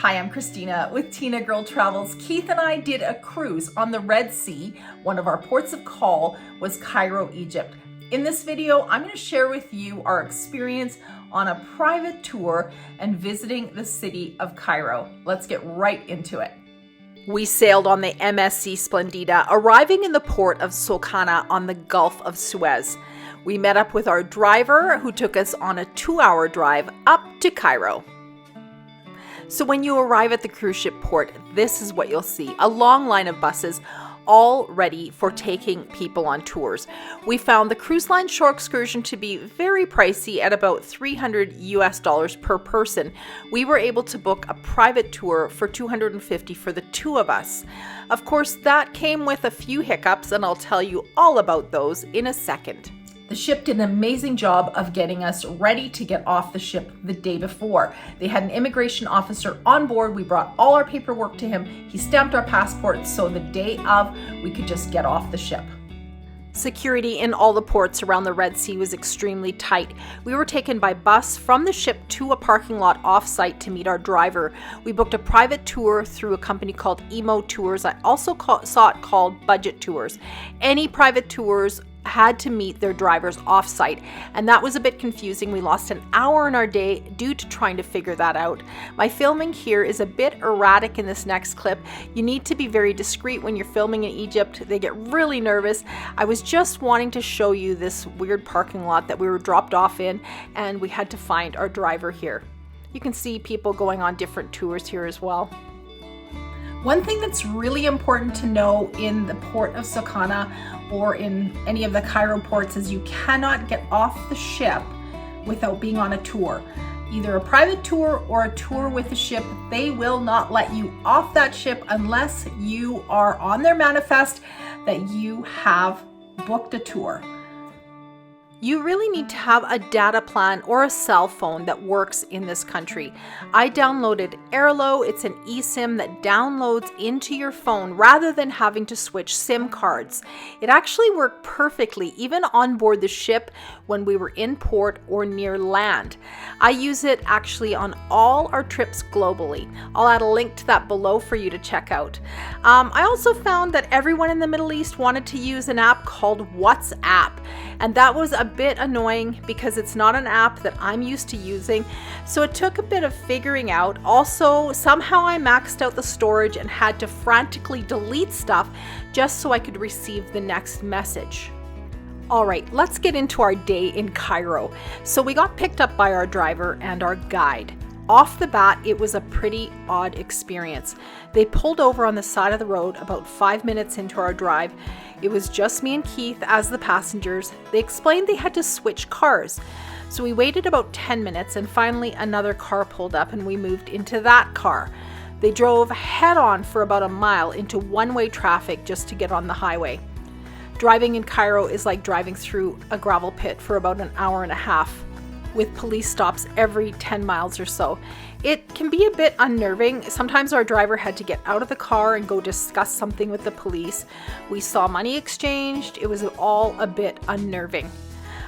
Hi, I'm Christina with Tinagirl Travels. Keith and I did a cruise on the Red Sea. One of our ports of call was Cairo, Egypt. In this video, I'm going to share with you our experience on a private tour and visiting the city of Cairo. Let's get right into it. We sailed on the MSC Splendida, arriving in the port of Sokhana on the Gulf of Suez. We met up with our driver, who took us on a 2-hour drive up to Cairo. So when you arrive at the cruise ship port, this is what you'll see. A long line of buses, all ready for taking people on tours. We found the cruise line shore excursion to be very pricey at about $300 per person. We were able to book a private tour for $250 for the two of us. Of course, that came with a few hiccups, and I'll tell you all about those in a second. The ship did an amazing job of getting us ready to get off the ship the day before. They had an immigration officer on board. We brought all our paperwork to him. He stamped our passports, so the day of, we could just get off the ship. Security in all the ports around the Red Sea was extremely tight. We were taken by bus from the ship to a parking lot off-site to meet our driver. We booked a private tour through a company called Emo Tours. I also saw it called Budget Tours. Any private tours had to meet their drivers off-site, and that was a bit confusing. We lost an hour in our day due to trying to figure that out. My filming here is a bit erratic in this next clip. You need to be very discreet when you're filming in Egypt. They get really nervous. I was just wanting to show you this weird parking lot that we were dropped off in, and we had to find our driver here. You can see people going on different tours here as well. One thing that's really important to know in the port of Sokhana or in any of the Cairo ports is you cannot get off the ship without being on a tour. Either a private tour or a tour with the ship. They will not let you off that ship unless you are on their manifest that you have booked a tour. You really need to have a data plan or a cell phone that works in this country. I downloaded Airlo. It's an eSIM that downloads into your phone rather than having to switch SIM cards. It actually worked perfectly, even on board the ship when we were in port or near land. I use it actually on all our trips globally. I'll add a link to that below for you to check out. I also found that everyone in the Middle East wanted to use an app called WhatsApp, and that was a bit annoying because it's not an app that I'm used to using, so it took a bit of figuring out. Also, somehow I maxed out the storage and had to frantically delete stuff just so I could receive the next message. Alright, let's get into our day in Cairo. So we got picked up by our driver and our guide. Off the bat, it was a pretty odd experience. They pulled over on the side of the road about 5 minutes into our drive. It was just me and Keith as the passengers. They explained they had to switch cars. So we waited about 10 minutes and finally another car pulled up and we moved into that car. They drove head on for about a mile into one-way traffic just to get on the highway. Driving in Cairo is like driving through a gravel pit for about an hour and a half, with police stops every 10 miles or so. It can be a bit unnerving. Sometimes our driver had to get out of the car and go discuss something with the police. We saw money exchanged. It was all a bit unnerving.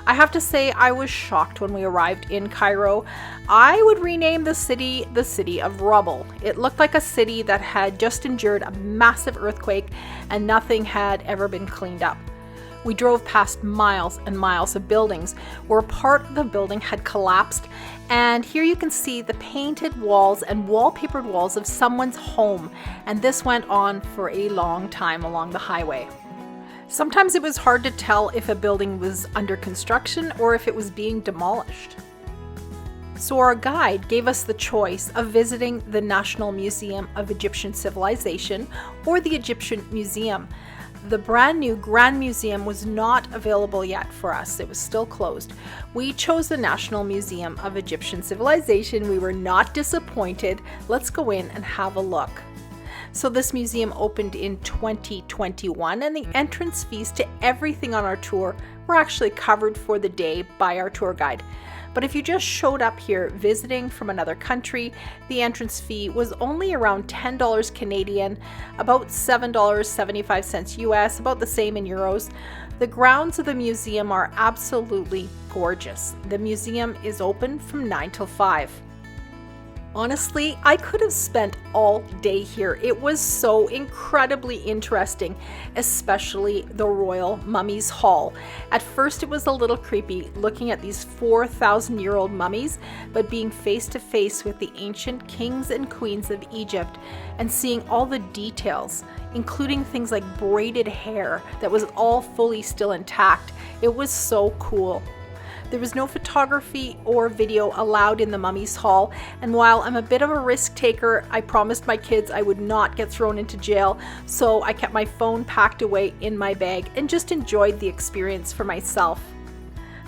I have to say I was shocked when we arrived in Cairo. I would rename the city of rubble. It looked like a city that had just endured a massive earthquake and nothing had ever been cleaned up. We drove past miles and miles of buildings where part of the building had collapsed, and here you can see the painted walls and wallpapered walls of someone's home, and this went on for a long time along the highway. Sometimes it was hard to tell if a building was under construction or if it was being demolished. So our guide gave us the choice of visiting the National Museum of Egyptian Civilization or the Egyptian Museum. The brand new Grand Museum was not available yet for us. It was still closed. We chose the National Museum of Egyptian Civilization. We were not disappointed. Let's go in and have a look. So this museum opened in 2021, and the entrance fees to everything on our tour were actually covered for the day by our tour guide. But if you just showed up here visiting from another country, the entrance fee was only around $10 Canadian, about $7.75 US, about the same in euros. The grounds of the museum are absolutely gorgeous. The museum is open from 9 till 5. Honestly, I could have spent all day here. It was so incredibly interesting, especially the Royal Mummies Hall. At first it was a little creepy looking at these 4,000-year-old mummies, but being face to face with the ancient kings and queens of Egypt and seeing all the details, including things like braided hair that was all fully still intact, it was so cool. There was no photography or video allowed in the Mummies Hall, and while I'm a bit of a risk taker, I promised my kids I would not get thrown into jail, so I kept my phone packed away in my bag and just enjoyed the experience for myself.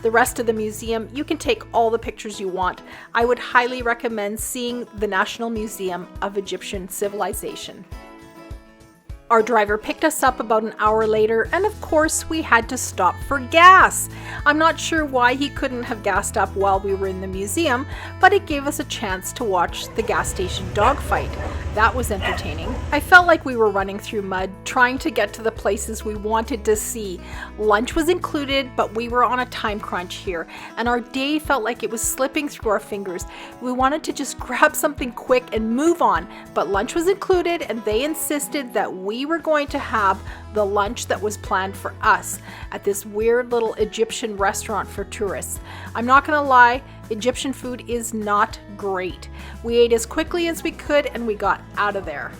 The rest of the museum, you can take all the pictures you want. I would highly recommend seeing the National Museum of Egyptian Civilization. Our driver picked us up about an hour later, and of course we had to stop for gas. I'm not sure why he couldn't have gassed up while we were in the museum, but it gave us a chance to watch the gas station dogfight. That was entertaining. I felt like we were running through mud, trying to get to the places we wanted to see. Lunch was included, but we were on a time crunch here, and our day felt like it was slipping through our fingers. We wanted to just grab something quick and move on, but lunch was included, and they insisted that we were going to have the lunch that was planned for us at this weird little Egyptian restaurant for tourists. I'm not gonna lie, Egyptian food is not great. We ate as quickly as we could and we got out of there.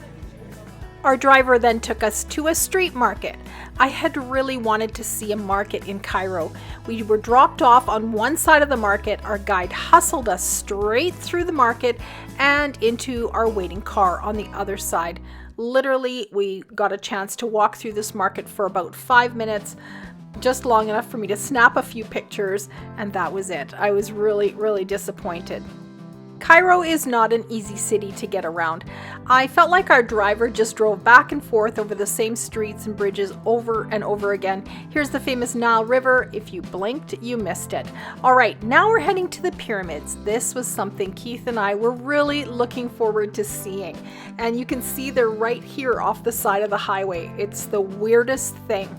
Our driver then took us to a street market. I had really wanted to see a market in Cairo. We were dropped off on one side of the market. Our guide hustled us straight through the market and into our waiting car on the other side. Literally, we got a chance to walk through this market for about 5 minutes, just long enough for me to snap a few pictures, and that was it. I was really disappointed. Cairo is not an easy city to get around. I felt like our driver just drove back and forth over the same streets and bridges over and over again. Here's the famous Nile River. If you blinked, you missed it. All right, now we're heading to the pyramids. This was something Keith and I were really looking forward to seeing. And you can see they're right here off the side of the highway. It's the weirdest thing.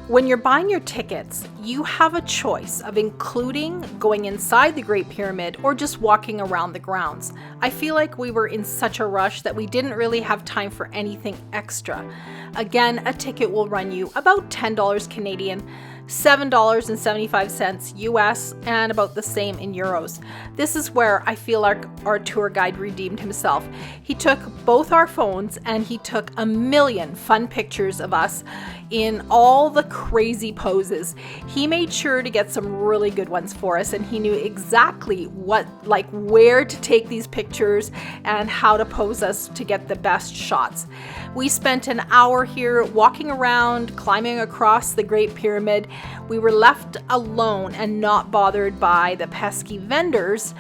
When you're buying your tickets, you have a choice of including going inside the Great Pyramid or just walking around the grounds. I feel like we were in such a rush that we didn't really have time for anything extra. Again, a ticket will run you about $10 Canadian, $7.75 US, and about the same in euros. This is where I feel like our tour guide redeemed himself. He took both our phones and he took a million fun pictures of us in all the crazy poses. He made sure to get some really good ones for us, and he knew exactly where to take these pictures and how to pose us to get the best shots. We spent an hour here walking around, climbing across the Great Pyramid. We were left alone and not bothered by the pesky vendors.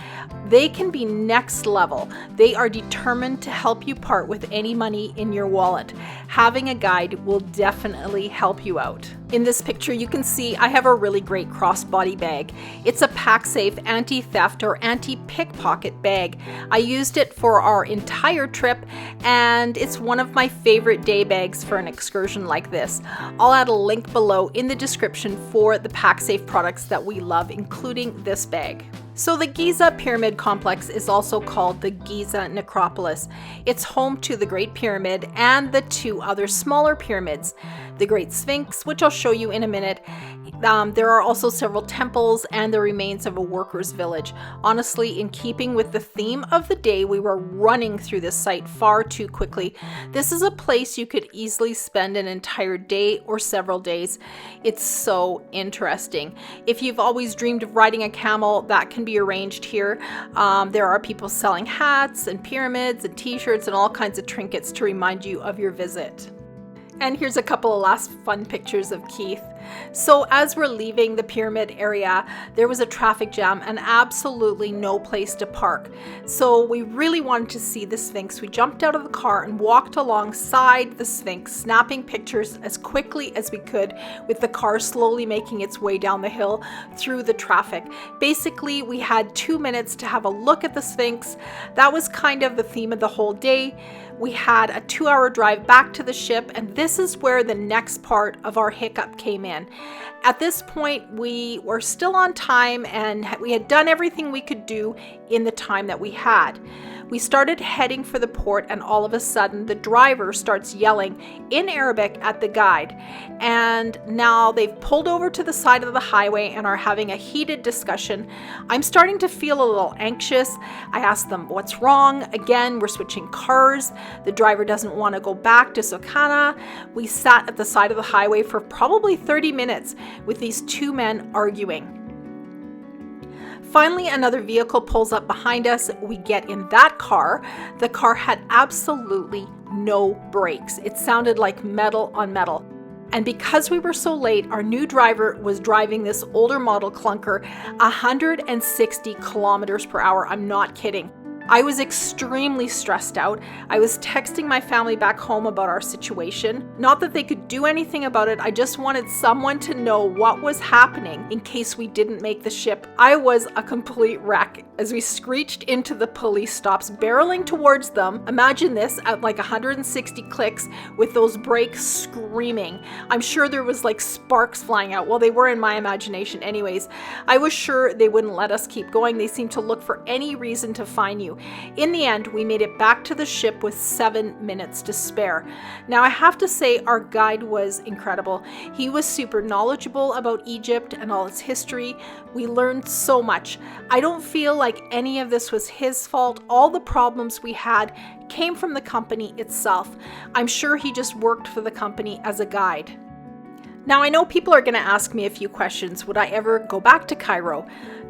They can be next level. They are determined to help you part with any money in your wallet. Having a guide will definitely help you out. In this picture, you can see I have a really great crossbody bag. It's a pack-safe anti-theft or anti-pickpocket bag. I used it for our entire trip, and it's one of my favorite day bags for an excursion like this. I'll add a link below in the description for the pack-safe products that we love, including this bag. So the Giza Pyramid Complex is also called the Giza Necropolis. It's home to the Great Pyramid and the two other smaller pyramids, the Great Sphinx, which I'll show you in a minute. There are also several temples and the remains of a workers' village. Honestly, in keeping with the theme of the day, we were running through this site far too quickly. This is a place you could easily spend an entire day or several days. It's so interesting. If you've always dreamed of riding a camel, that can be arranged here. There are people selling hats and pyramids and t-shirts and all kinds of trinkets to remind you of your visit. And here's a couple of last fun pictures of Keith. So as we're leaving the pyramid area, there was a traffic jam and absolutely no place to park. So we really wanted to see the Sphinx. We jumped out of the car and walked alongside the Sphinx, snapping pictures as quickly as we could, with the car slowly making its way down the hill through the traffic. Basically, we had 2 minutes to have a look at the Sphinx. That was kind of the theme of the whole day. We had a 2-hour drive back to the ship, and this is where the next part of our hiccup came in. At this point, we were still on time and we had done everything we could do in the time that we had. We started heading for the port, and all of a sudden the driver starts yelling in Arabic at the guide. And now they've pulled over to the side of the highway and are having a heated discussion. I'm starting to feel a little anxious. I ask them what's wrong. Again, we're switching cars. The driver doesn't want to go back to Sokhana. We sat at the side of the highway for probably 30 minutes with these two men arguing. Finally, another vehicle pulls up behind us. We get in that car. The car had absolutely no brakes. It sounded like metal on metal. And because we were so late, our new driver was driving this older model clunker 160 kilometers per hour. I'm not kidding. I was extremely stressed out. I was texting my family back home about our situation. Not that they could do anything about it. I just wanted someone to know what was happening in case we didn't make the ship. I was a complete wreck as we screeched into the police stops, barreling towards them. Imagine this at like 160 clicks with those brakes screaming. I'm sure there was like sparks flying out. Well, they were in my imagination anyways. I was sure they wouldn't let us keep going. They seemed to look for any reason to fine you. In the end, we made it back to the ship with 7 minutes to spare. Now, I have to say our guide was incredible. He was super knowledgeable about Egypt and all its history. We learned so much. I don't feel like any of this was his fault. All the problems we had came from the company itself. I'm sure he just worked for the company as a guide. Now, I know people are going to ask me a few questions. Would I ever go back to Cairo?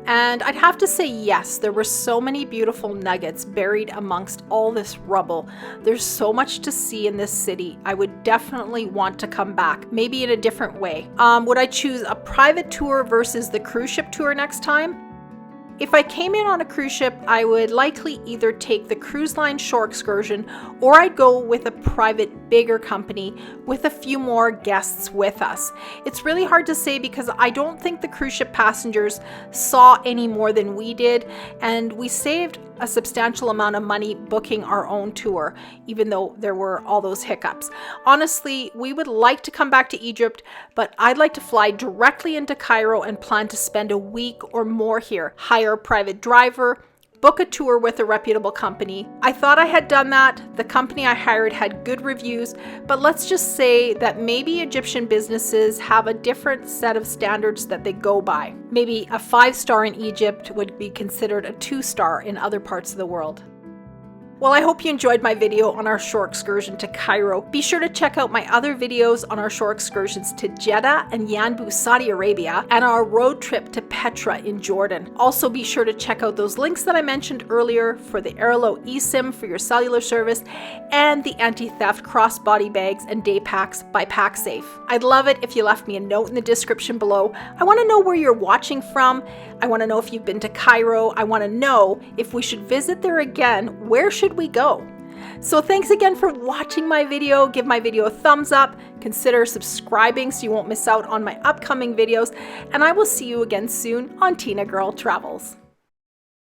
And I'd have to say yes. There were so many beautiful nuggets buried amongst all this rubble. There's so much to see in this city. I would definitely want to come back, maybe in a different way. Would I choose a private tour versus the cruise ship tour next time? If I came in on a cruise ship, I would likely either take the cruise line shore excursion, or I'd go with a private, bigger company with a few more guests with us. It's really hard to say because I don't think the cruise ship passengers saw any more than we did, and we saved a substantial amount of money booking our own tour, even though there were all those hiccups. Honestly, we would like to come back to Egypt, but I'd like to fly directly into Cairo and plan to spend a week or more here, hire a private driver, book a tour with a reputable company. I thought I had done that. The company I hired had good reviews, but let's just say that maybe Egyptian businesses have a different set of standards that they go by. Maybe a 5-star in Egypt would be considered a 2-star in other parts of the world. Well, I hope you enjoyed my video on our shore excursion to Cairo. Be sure to check out my other videos on our shore excursions to Jeddah and Yanbu, Saudi Arabia, and our road trip to Petra in Jordan. Also, be sure to check out those links that I mentioned earlier for the Airlo eSIM for your cellular service and the anti-theft crossbody bags and day packs by PackSafe. I'd love it if you left me a note in the description below. I want to know where you're watching from. I want to know if you've been to Cairo. I want to know if we should visit there again. Where should we go? So thanks again for watching my video. Give my video a thumbs up. Consider subscribing so you won't miss out on my upcoming videos. And I will see you again soon on Tinagirl Travels.